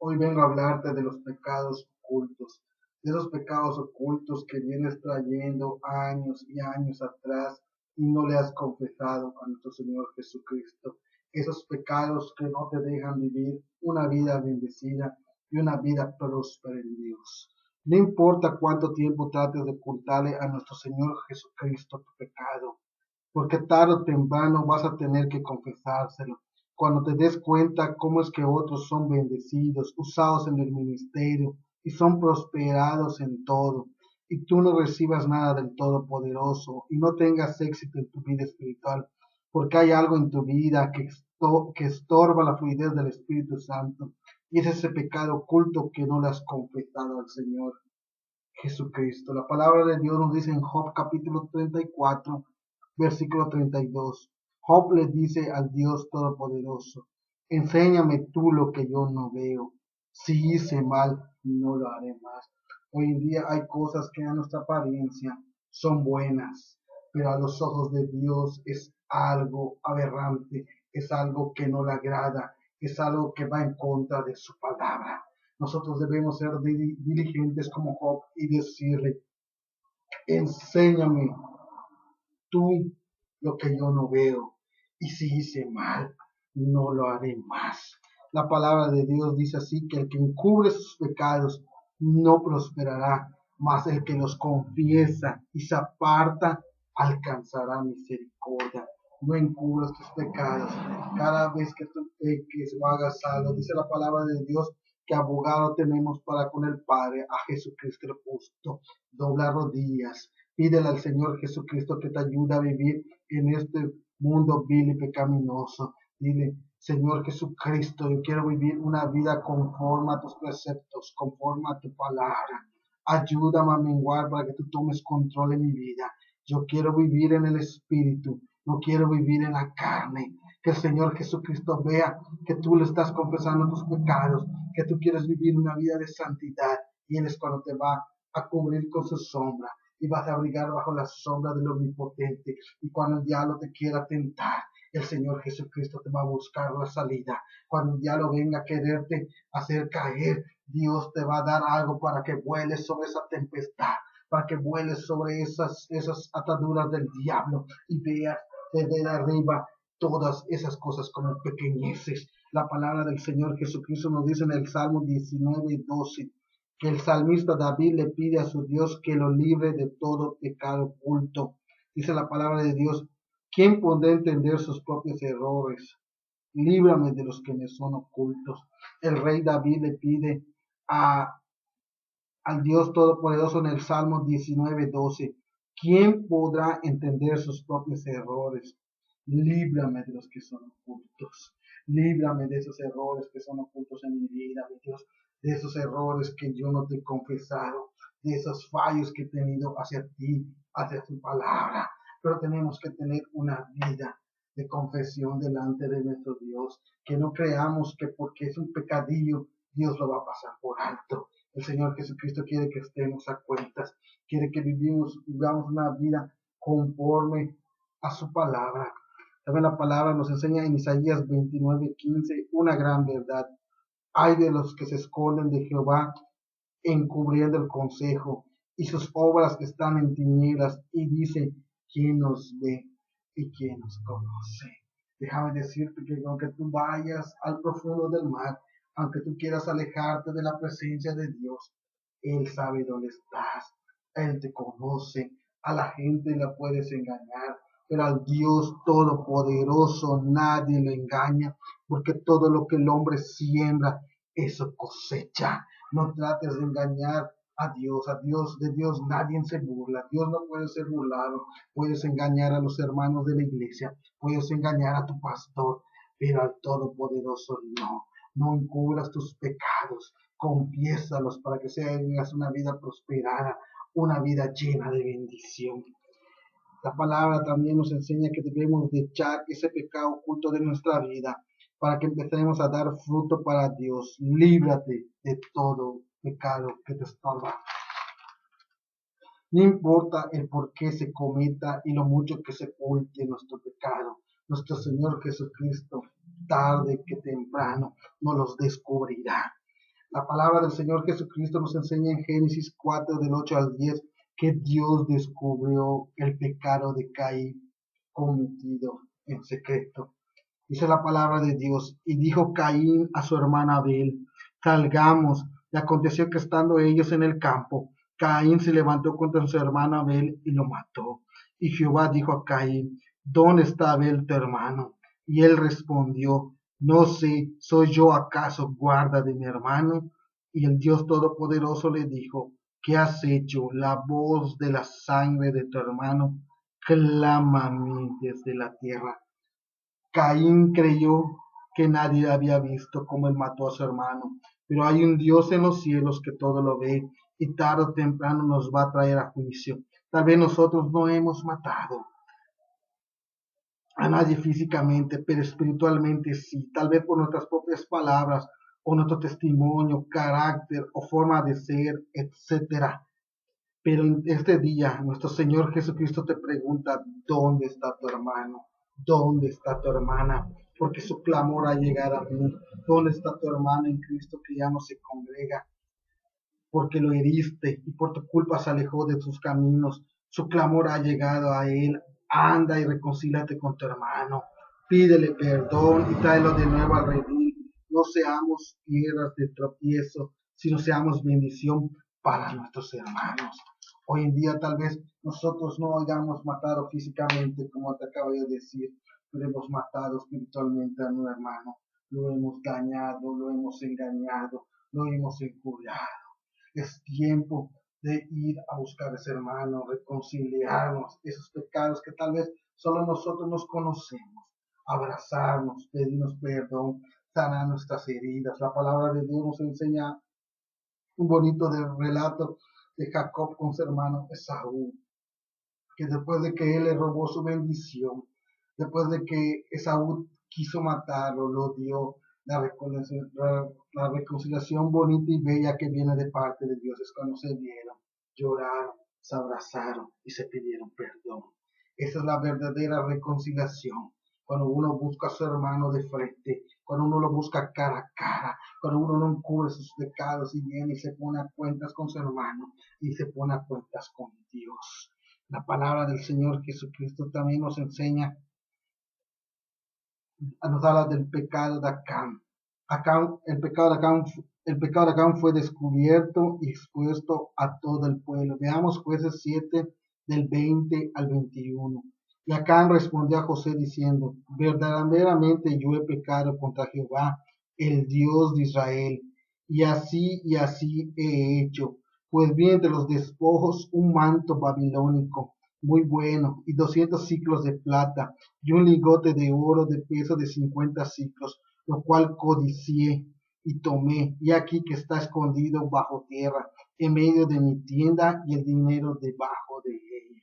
Hoy vengo a hablarte de los pecados ocultos, de esos pecados ocultos que vienes trayendo años y años atrás y no le has confesado a nuestro Señor Jesucristo. Esos pecados que no te dejan vivir una vida bendecida y una vida próspera en Dios. No importa cuánto tiempo trates de ocultarle a nuestro Señor Jesucristo tu pecado, porque tarde o temprano vas a tener que confesárselo. Cuando te des cuenta cómo es que otros son bendecidos, usados en el ministerio y son prosperados en todo, y tú no recibas nada del Todopoderoso y no tengas éxito en tu vida espiritual, porque hay algo en tu vida que estorba la fluidez del Espíritu Santo, y es ese pecado oculto que no le has confesado al Señor Jesucristo. La palabra de Dios nos dice en Job capítulo 34, versículo 32. Job le dice al Dios Todopoderoso: enséñame tú lo que yo no veo. Si hice mal, no lo haré más. Hoy en día hay cosas que a nuestra apariencia son buenas, pero a los ojos de Dios es algo aberrante, es algo que no le agrada, es algo que va en contra de su palabra. Nosotros debemos ser diligentes como Job y decirle: enséñame tú lo que yo no veo, y si hice mal, no lo haré más. La palabra de Dios dice así, que el que encubre sus pecados no prosperará, mas el que los confiesa y se aparta alcanzará misericordia. No encubras tus pecados. Cada vez que tú peques o hagas algo, dice la palabra de Dios, que abogado tenemos para con el Padre, a Jesucristo el justo. Dobla rodillas, pídele al Señor Jesucristo que te ayude a vivir en este mundo vil y pecaminoso. Dile: Señor Jesucristo, yo quiero vivir una vida conforme a tus preceptos, conforme a tu palabra. Ayúdame a menguar para que tú tomes control en mi vida. Yo quiero vivir en el Espíritu, no quiero vivir en la carne. Que el Señor Jesucristo vea que tú le estás confesando tus pecados, que tú quieres vivir una vida de santidad, y Él es cuando te va a cubrir con su sombra y vas a abrigar bajo la sombra del Omnipotente. Y cuando el diablo te quiera tentar, el Señor Jesucristo te va a buscar la salida. Cuando el diablo venga a quererte hacer caer, Dios te va a dar algo para que vueles sobre esa tempestad, para que vueles sobre esas ataduras del diablo y veas desde arriba todas esas cosas como pequeñeces. La palabra del Señor Jesucristo nos dice en el Salmo 19:12 que el salmista David le pide a su Dios que lo libre de todo pecado oculto. Dice la palabra de Dios: ¿quién podrá entender sus propios errores? Líbrame de los que me son ocultos. El rey David le pide a, al Dios Todopoderoso en el Salmo 19:12: ¿quién podrá entender sus propios errores? Líbrame de los que son ocultos. Líbrame de esos errores que son ocultos en mi vida, mi Dios, de esos errores que yo no te he confesado, de esos fallos que he tenido hacia ti, hacia tu palabra. Pero tenemos que tener una vida de confesión delante de nuestro Dios, que no creamos que porque es un pecadillo Dios lo va a pasar por alto. El Señor Jesucristo quiere que estemos a cuentas, quiere que vivamos una vida conforme a su palabra. También la palabra nos enseña en Isaías 29:15 una gran verdad: hay de los que se esconden de Jehová encubriendo el consejo, y sus obras están en tinieblas, y dice: ¿quién nos ve y quién nos conoce? Déjame decirte que aunque tú vayas al profundo del mar, aunque tú quieras alejarte de la presencia de Dios, Él sabe dónde estás, Él te conoce. A la gente la puedes engañar, pero al Dios Todopoderoso nadie lo engaña, porque todo lo que el hombre siembra, eso cosecha. No trates de engañar a Dios, de Dios nadie se burla, Dios no puede ser burlado. Puedes engañar a los hermanos de la iglesia, puedes engañar a tu pastor, pero al Todopoderoso no. No encubras tus pecados, confiésalos para que tengas una vida prosperada, una vida llena de bendición. La palabra también nos enseña que debemos de echar ese pecado oculto de nuestra vida para que empecemos a dar fruto para Dios. Líbrate de todo pecado que te estorba. No importa el por qué se cometa y lo mucho que se oculte nuestro pecado, nuestro Señor Jesucristo, tarde que temprano, nos los descubrirá. La palabra del Señor Jesucristo nos enseña en Génesis 4, del 8 al 10, que Dios descubrió el pecado de Caín cometido en secreto. Dice la palabra de Dios, y dijo Caín a su hermana Abel, salgamos. Y aconteció que estando ellos en el campo, Caín se levantó contra su hermano Abel y lo mató. Y Jehová dijo a Caín, ¿dónde está Abel tu hermano? Y él respondió, no sé, ¿soy yo acaso guarda de mi hermano? Y el Dios Todopoderoso le dijo, ¿qué has hecho? La voz de la sangre de tu hermano clama a mí desde la tierra. Caín creyó que nadie había visto cómo él mató a su hermano, pero hay un Dios en los cielos que todo lo ve y tarde o temprano nos va a traer a juicio. Tal vez nosotros no hemos matado a nadie físicamente, pero espiritualmente sí, tal vez por nuestras propias palabras o nuestro testimonio, carácter o forma de ser, etcétera. Pero en este día, nuestro Señor Jesucristo te pregunta, ¿dónde está tu hermano? ¿Dónde está tu hermana? Porque su clamor ha llegado a mí. ¿Dónde está tu hermano en Cristo que ya no se congrega? Porque lo heriste y por tu culpa se alejó de tus caminos. Su clamor ha llegado a él. Anda y reconcílate con tu hermano. Pídele perdón y tráelo de nuevo al redil. No seamos piedras de tropiezo, sino seamos bendición para nuestros hermanos. Hoy en día tal vez nosotros no hayamos matado físicamente, como te acabo de decir, pero hemos matado espiritualmente a nuestro hermano. Lo hemos dañado, lo hemos engañado, lo hemos enjuiciado. Es tiempo de ir a buscar a ese hermano, reconciliarnos, esos pecados que tal vez solo nosotros nos conocemos, abrazarnos, pedirnos perdón, sanar nuestras heridas. La palabra de Dios nos enseña un bonito relato de Jacob con su hermano Esaú, que después de que él le robó su bendición, después de que Esaú quiso matarlo, lo dio. La reconciliación bonita y bella que viene de parte de Dios es cuando se vieron, lloraron, se abrazaron y se pidieron perdón. Esa es la verdadera reconciliación. Cuando uno busca a su hermano de frente, cuando uno lo busca cara a cara, cuando uno no encubre sus pecados y viene y se pone a cuentas con su hermano y se pone a cuentas con Dios. La palabra del Señor Jesucristo también nos enseña, nos habla del pecado de Acán. El pecado de Acán fue descubierto y expuesto a todo el pueblo. Veamos Jueces 7, del 20 al 21. Y Acán respondió a José diciendo, verdaderamente yo he pecado contra Jehová, el Dios de Israel, y así he hecho. Pues vi entre los despojos un manto babilónico muy bueno, y 200 siclos de plata, y un lingote de oro de peso de 50 siclos, lo cual codicié y tomé, y aquí que está escondido bajo tierra, en medio de mi tienda, y el dinero debajo de ella.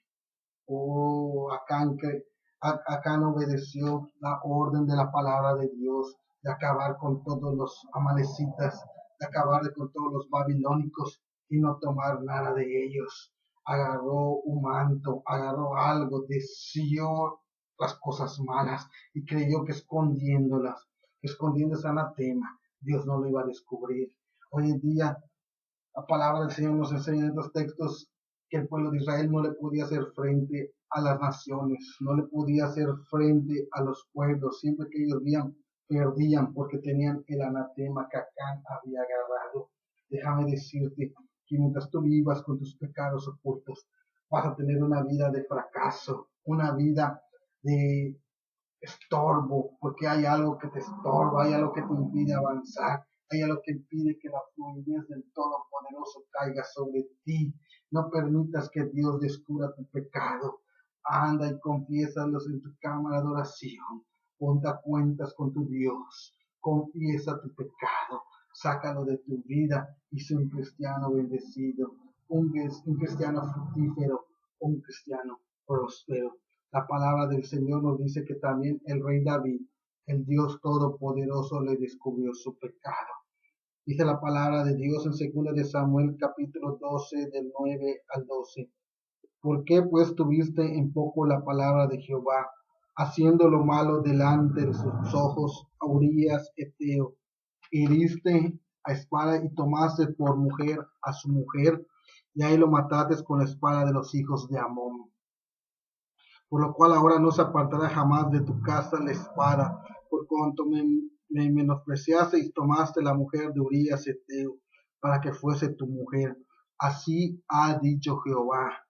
Oh, Acán obedeció la orden de la palabra de Dios, de acabar con todos los amalecitas, de acabar con todos los babilónicos y no tomar nada de ellos. Agarró un manto, agarró algo, deseó las cosas malas y creyó que escondiendo ese anatema, Dios no lo iba a descubrir. Hoy en día, la palabra del Señor nos enseña en estos textos que el pueblo de Israel no le podía hacer frente a las naciones, no le podía hacer frente a los pueblos. Siempre que ellos perdían porque tenían el anatema que Acán había agarrado. Déjame decirte que mientras tú vivas con tus pecados ocultos, vas a tener una vida de fracaso, una vida de estorbo, porque hay algo que te estorba, hay algo que te impide avanzar, hay algo que impide que la fluidez del Todopoderoso caiga sobre ti. No permitas que Dios descubra tu pecado. Anda y confiésalos en tu cámara de oración. Ponte a cuentas con tu Dios. Confiesa tu pecado. Sácalo de tu vida y sé un cristiano bendecido, un cristiano fructífero, un cristiano próspero. La palabra del Señor nos dice que también el rey David, el Dios Todopoderoso, le descubrió su pecado. Dice la palabra de Dios en 2 de Samuel capítulo 12 del 9 al 12. ¿Por qué pues tuviste en poco la palabra de Jehová, haciendo lo malo delante de sus ojos, a Urías Eteo? Heriste a espada y tomaste por mujer a su mujer, y ahí lo mataste con la espada de los hijos de Amón. Por lo cual ahora no se apartará jamás de tu casa la espada, por cuanto me menospreciaste y tomaste la mujer de Urías Heteo, para que fuese tu mujer. Así ha dicho Jehová.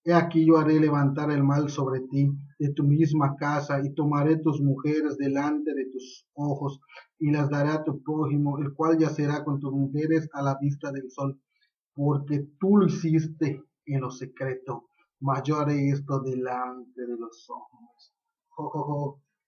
He aquí yo haré levantar el mal sobre ti, de tu misma casa, y tomaré tus mujeres delante de tus ojos, y las daré a tu prójimo, el cual yacerá con tus mujeres a la vista del sol, porque tú lo hiciste en lo secreto, mas yo haré esto delante de los hombres.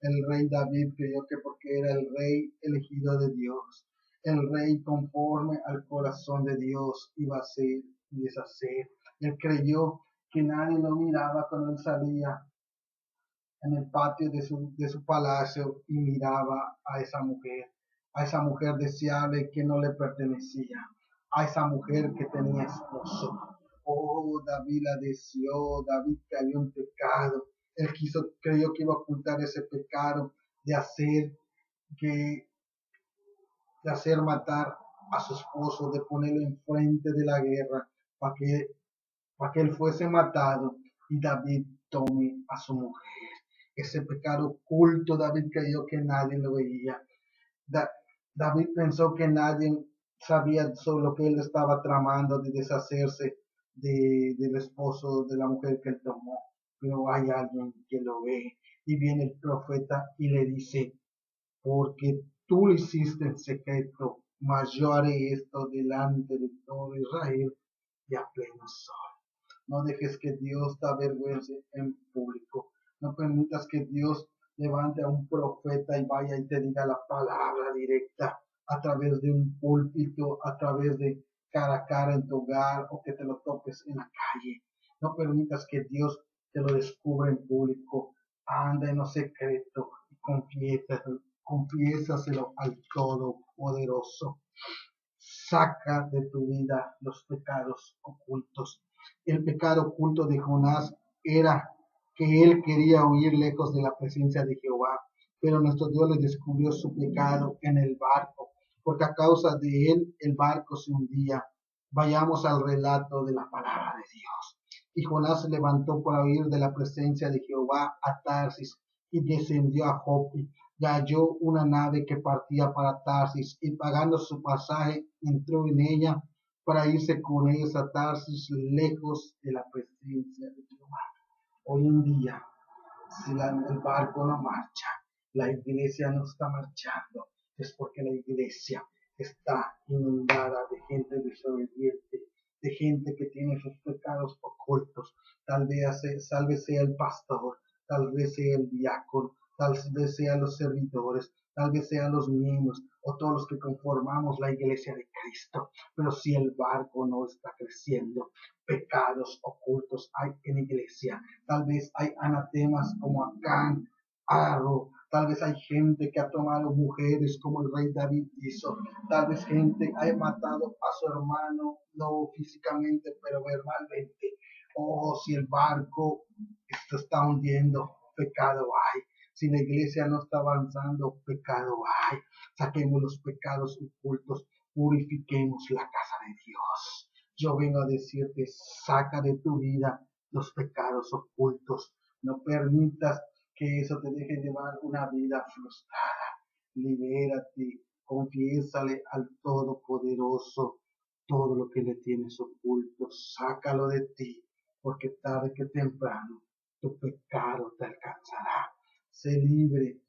El rey David creyó que porque era el rey elegido de Dios, el rey conforme al corazón de Dios iba a hacer y deshacer. Él creyó que nadie lo miraba cuando él salía en el patio de su palacio y miraba a esa mujer deseable que no le pertenecía, a esa mujer que tenía esposo. Oh, David la deseó, David cayó en pecado. Él creyó que iba a ocultar ese pecado de que, de hacer matar a su esposo, de ponerlo enfrente de la guerra para que él fuese matado y David tome a su mujer. Ese pecado oculto, David creyó que nadie lo veía. David pensó que nadie sabía sobre lo que él estaba tramando de deshacerse del esposo de la mujer que él tomó. Pero hay alguien que lo ve y viene el profeta y le dice, porque tú lo hiciste en secreto, mas yo haré esto delante de todo Israel y a pleno sol. No dejes que Dios te avergüence en público. No permitas que Dios levante a un profeta y vaya y te diga la palabra directa a través de un púlpito, a través de cara a cara en tu hogar o que te lo topes en la calle. No permitas que Dios te lo descubra en público. Anda en lo secreto y confiésaselo al Todopoderoso. Saca de tu vida los pecados ocultos. El pecado oculto de Jonás era que él quería huir lejos de la presencia de Jehová, pero nuestro Dios le descubrió su pecado en el barco, porque a causa de él el barco se hundía. Vayamos al relato de la palabra de Dios. Y Jonás se levantó para huir de la presencia de Jehová a Tarsis y descendió a Jope y halló una nave que partía para Tarsis y pagando su pasaje entró en ella para irse con ellos a Tarsis lejos de la presencia de Jehová. Hoy en día, si el barco no marcha, la iglesia no está marchando, es porque la iglesia está inundada de gente desobediente, de gente que tiene sus pecados ocultos. Tal vez sea el pastor, tal vez sea el diácono, tal vez sean los servidores, tal vez sean los miembros o todos los que conformamos la iglesia de Cristo. Pero si el barco no está creciendo, pecados ocultos hay en la iglesia. Tal vez hay anatemas como Acán, Arro. Tal vez hay gente que ha tomado mujeres como el rey David hizo. Tal vez gente haya matado a su hermano, no físicamente, pero verbalmente. Oh, si el barco se está hundiendo, pecado hay. Si la iglesia no está avanzando, pecado hay. Saquemos los pecados ocultos, purifiquemos la casa de Dios. Yo vengo a decirte, saca de tu vida los pecados ocultos. No permitas que eso te deje llevar una vida frustrada. Libérate, confiésale al Todopoderoso todo lo que le tienes oculto. Sácalo de ti, porque tarde que temprano tu pecado te alcanzará. Sé libre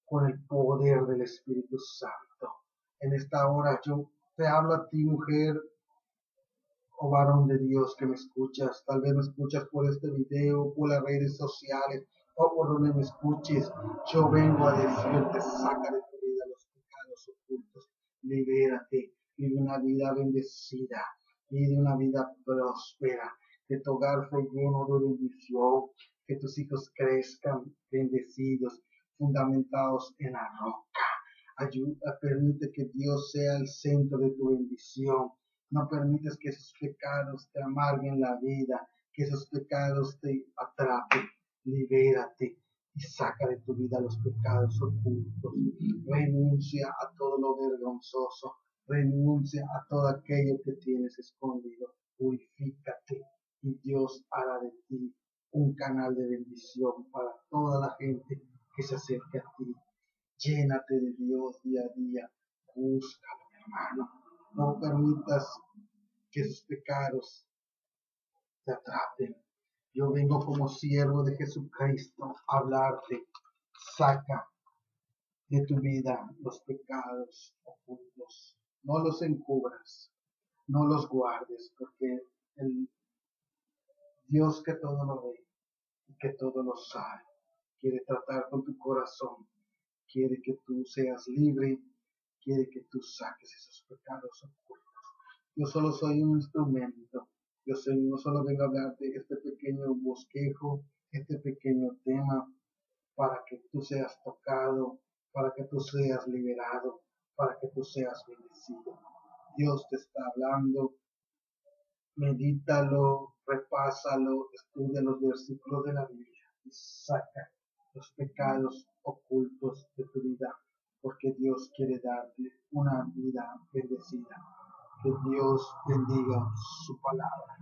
con el poder del Espíritu Santo. En esta hora yo te hablo a ti, mujer o varón de Dios que me escuchas. Tal vez me escuchas por este video, por las redes sociales o por donde me escuches. Yo vengo a decirte, saca de tu vida los pecados ocultos. Libérate, vive una vida bendecida, vive una vida próspera. Que tu hogar fue lleno de bendición, que tus hijos crezcan bendecidos, fundamentados en la roca. Permite que Dios sea el centro de tu bendición. No permites que esos pecados te amarguen la vida, que esos pecados te atrapen. Libérate, y saca de tu vida los pecados ocultos. Renuncia a todo lo vergonzoso. Renuncia a todo aquello que tienes escondido. Purifícate y Dios hará de ti un canal de bendición para toda la gente que se acerque a ti. Llénate de Dios día a día. Búscalo, hermano. No permitas que sus pecados te atrapen. Yo vengo como siervo de Jesucristo a hablarte. Saca de tu vida los pecados ocultos. No los encubras, no los guardes, porque el Dios que todo lo ve y que todo lo sabe, quiere tratar con tu corazón, quiere que tú seas libre, quiere que tú saques esos pecados ocultos. Yo solo soy un instrumento. No solo vengo a hablarte este pequeño bosquejo, este pequeño tema, para que tú seas tocado, para que tú seas liberado, para que tú seas bendecido. Dios te está hablando, medítalo, repásalo, estudia los versículos de la Biblia y saca los pecados ocultos de tu vida, porque Dios quiere darte una vida bendecida. Que Dios bendiga su palabra.